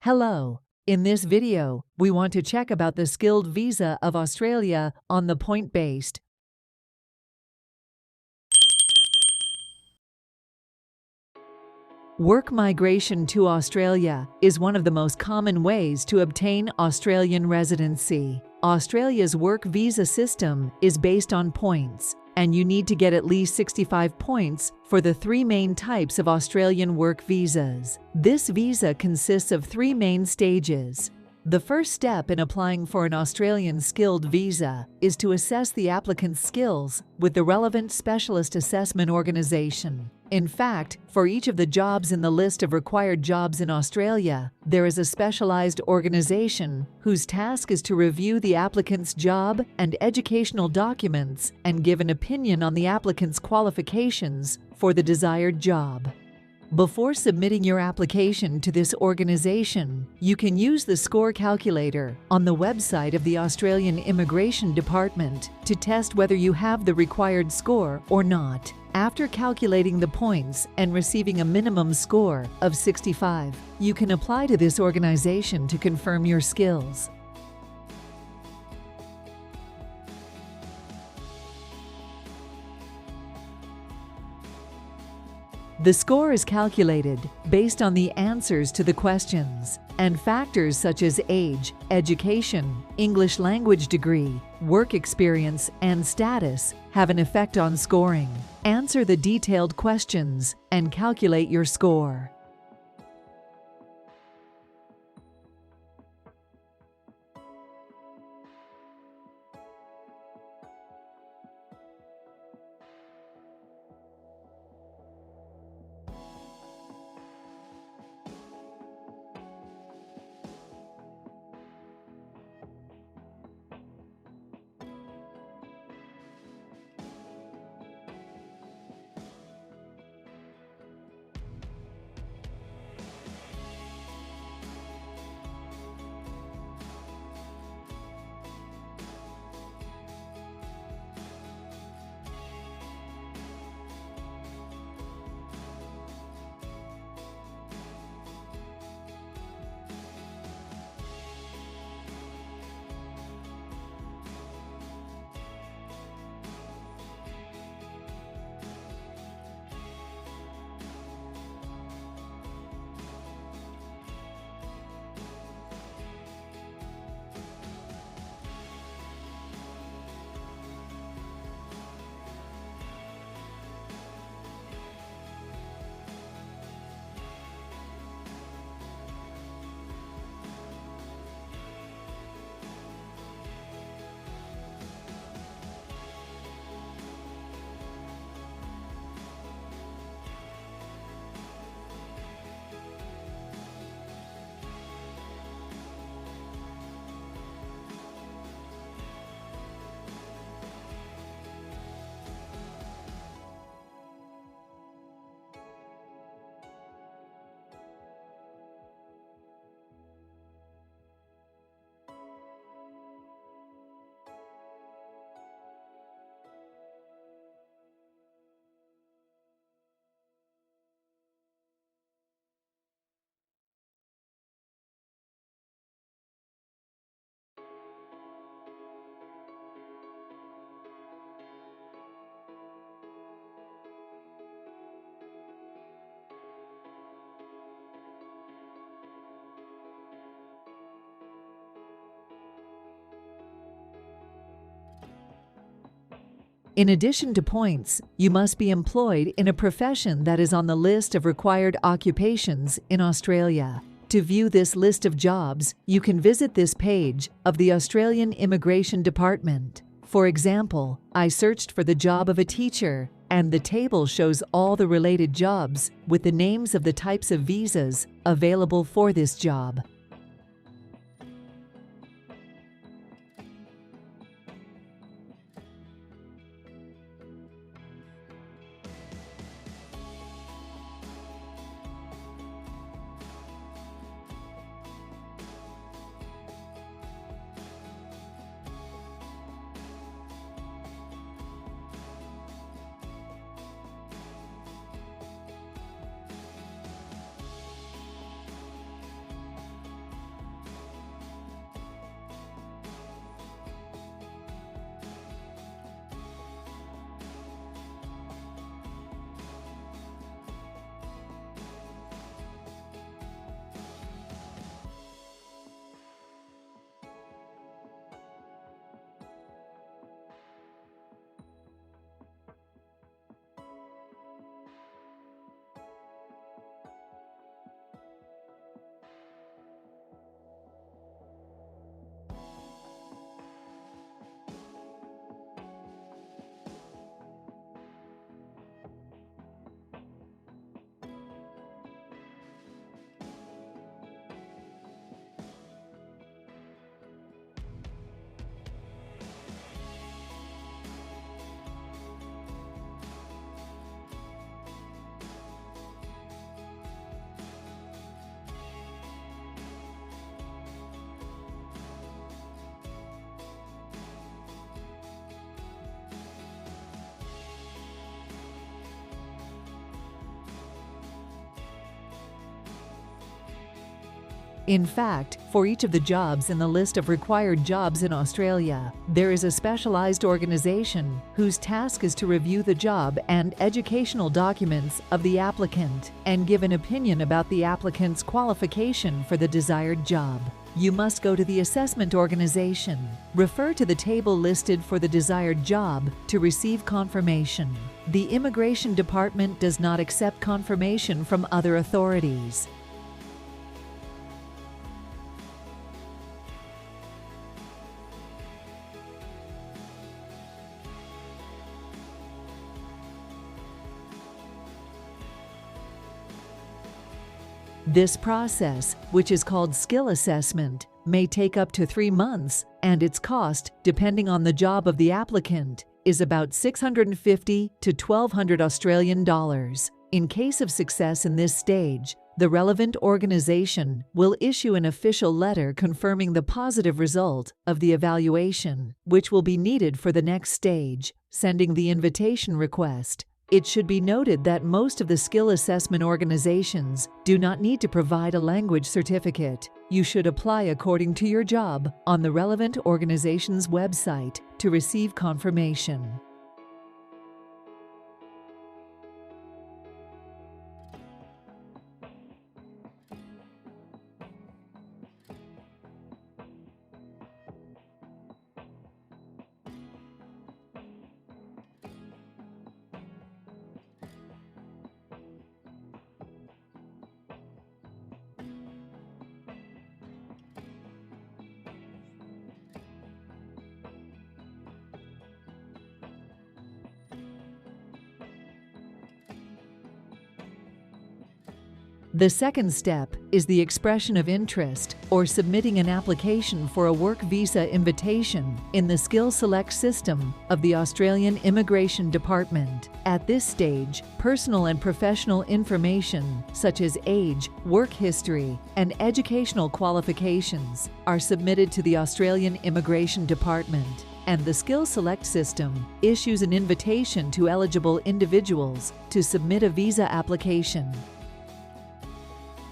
Hello. In this video, we want to check about the skilled visa of Australia on the point-based. Work migration to Australia is one of the most common ways to obtain Australian residency. Australia's work visa system is based on points, and you need to get at least 65 points for the three main types of Australian work visas. This visa consists of three main stages. The first step in applying for an Australian skilled visa is to assess the applicant's skills with the relevant specialist assessment organization. In fact, for each of the jobs in the list of required jobs in Australia, there is a specialized organization whose task is to review the applicant's job and educational documents and give an opinion on the applicant's qualifications for the desired job. Before submitting your application to this organization, you can use the score calculator on the website of the Australian Immigration Department to test whether you have the required score or not. After calculating the points and receiving a minimum score of 65, you can apply to this organization to confirm your skills. The score is calculated based on the answers to the questions, and factors such as age, education, English language degree, work experience, and status have an effect on scoring. Answer the detailed questions and calculate your score. In addition to points, you must be employed in a profession that is on the list of required occupations in Australia. To view this list of jobs, you can visit this page of the Australian Immigration Department. For example, I searched for the job of a teacher, and the table shows all the related jobs with the names of the types of visas available for this job. In fact, for each of the jobs in the list of required jobs in Australia, there is a specialized organization whose task is to review the job and educational documents of the applicant and give an opinion about the applicant's qualification for the desired job. You must go to the assessment organization. Refer to the table listed for the desired job to receive confirmation. The Immigration Department does not accept confirmation from other authorities. This process, which is called skill assessment, may take up to 3 months, and its cost, depending on the job of the applicant, is about $650 to $1,200 Australian dollars. In case of success in this stage, the relevant organization will issue an official letter confirming the positive result of the evaluation, which will be needed for the next stage, sending the invitation request. It should be noted that most of the skill assessment organizations do not need to provide a language certificate. You should apply according to your job on the relevant organization's website to receive confirmation. The second step is the expression of interest or submitting an application for a work visa invitation in the Skill Select system of the Australian Immigration Department. At this stage, personal and professional information such as age, work history, and educational qualifications are submitted to the Australian Immigration Department, and the Skill Select system issues an invitation to eligible individuals to submit a visa application.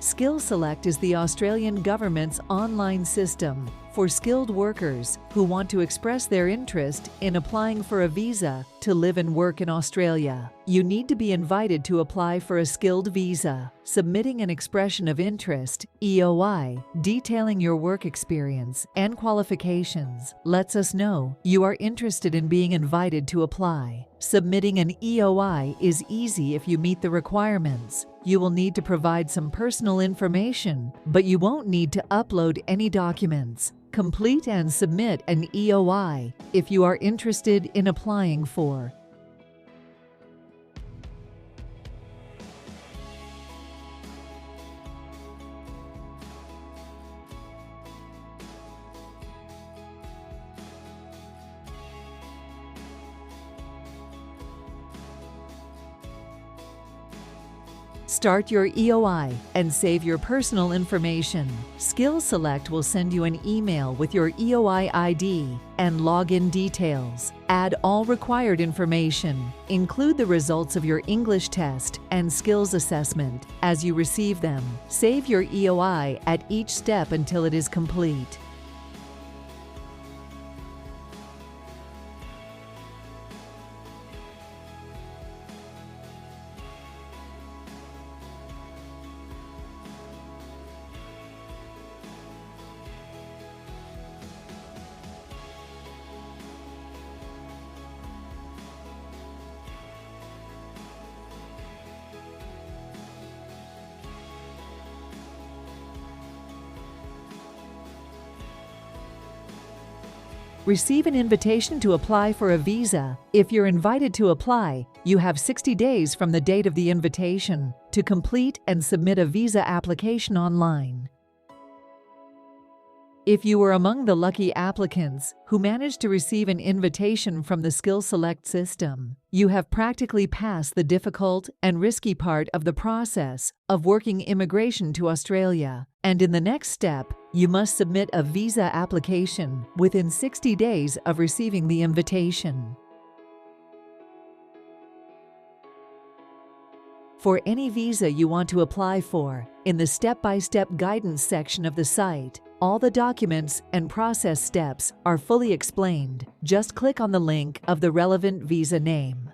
Skill Select is the Australian government's online system for skilled workers who want to express their interest in applying for a visa to live and work in Australia. You need to be invited to apply for a skilled visa. Submitting an expression of interest, EOI, detailing your work experience and qualifications lets us know you are interested in being invited to apply. Submitting an EOI is easy if you meet the requirements. You will need to provide some personal information, but you won't need to upload any documents. Complete and submit an EOI if you are interested in applying for. Start your EOI and save your personal information. Skill Select will send you an email with your EOI ID and login details. Add all required information. Include the results of your English test and skills assessment as you receive them. Save your EOI at each step until it is complete. Receive an invitation to apply for a visa. If you're invited to apply, you have 60 days from the date of the invitation to complete and submit a visa application online. If you were among the lucky applicants who managed to receive an invitation from the Skill Select system, you have practically passed the difficult and risky part of the process of working immigration to Australia. And in the next step, you must submit a visa application within 60 days of receiving the invitation. For any visa you want to apply for, in the step-by-step guidance section of the site, all the documents and process steps are fully explained. Just click on the link of the relevant visa name.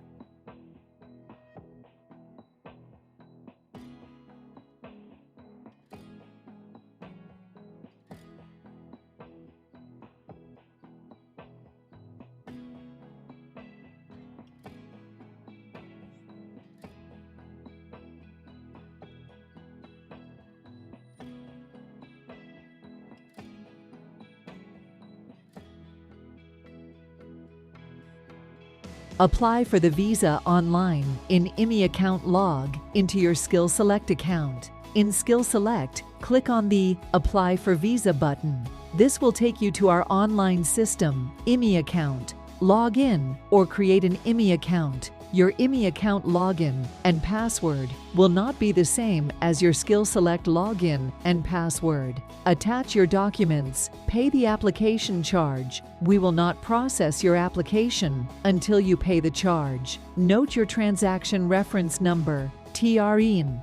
Apply for the visa online in IMI Account Log into your Skill Select account. In Skill Select, click on the Apply for Visa button. This will take you to our online system, IMI Account. Log in or create an IMI account. Your IMI account login and password will not be the same as your Skill Select login and password. Attach your documents. Pay the application charge. We will not process your application until you pay the charge. Note your transaction reference number, TRN.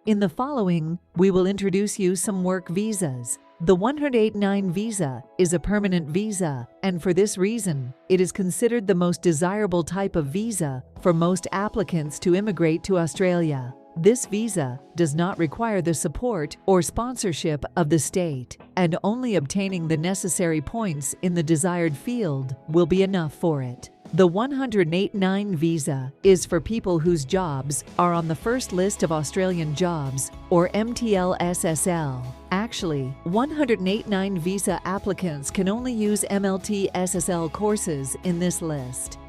In the following, we will introduce you some work visas. The 189 visa is a permanent visa, and for this reason, it is considered the most desirable type of visa for most applicants to immigrate to Australia. This visa does not require the support or sponsorship of the state, and only obtaining the necessary points in the desired field will be enough for it. The 189 visa is for people whose jobs are on the first list of Australian jobs, or MTL-SSL. Actually, 189 visa applicants can only use MLT-SSL courses in this list.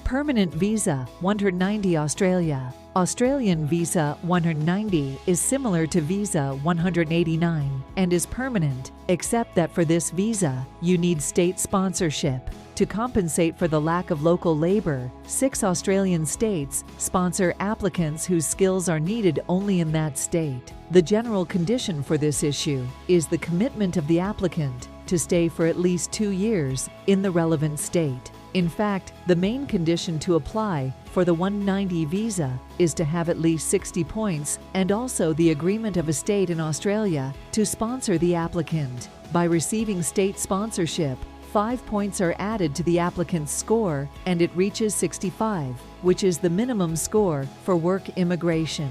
Permanent visa 190 Australia. Australian visa 190 is similar to visa 189 and is permanent, except that for this visa, you need state sponsorship. To compensate for the lack of local labor, 6 Australian states sponsor applicants whose skills are needed only in that state. The general condition for this issue is the commitment of the applicant to stay for at least 2 years in the relevant state. In fact, the main condition to apply for the 190 visa is to have at least 60 points and also the agreement of a state in Australia to sponsor the applicant. By receiving state sponsorship, 5 points are added to the applicant's score and it reaches 65, which is the minimum score for work immigration.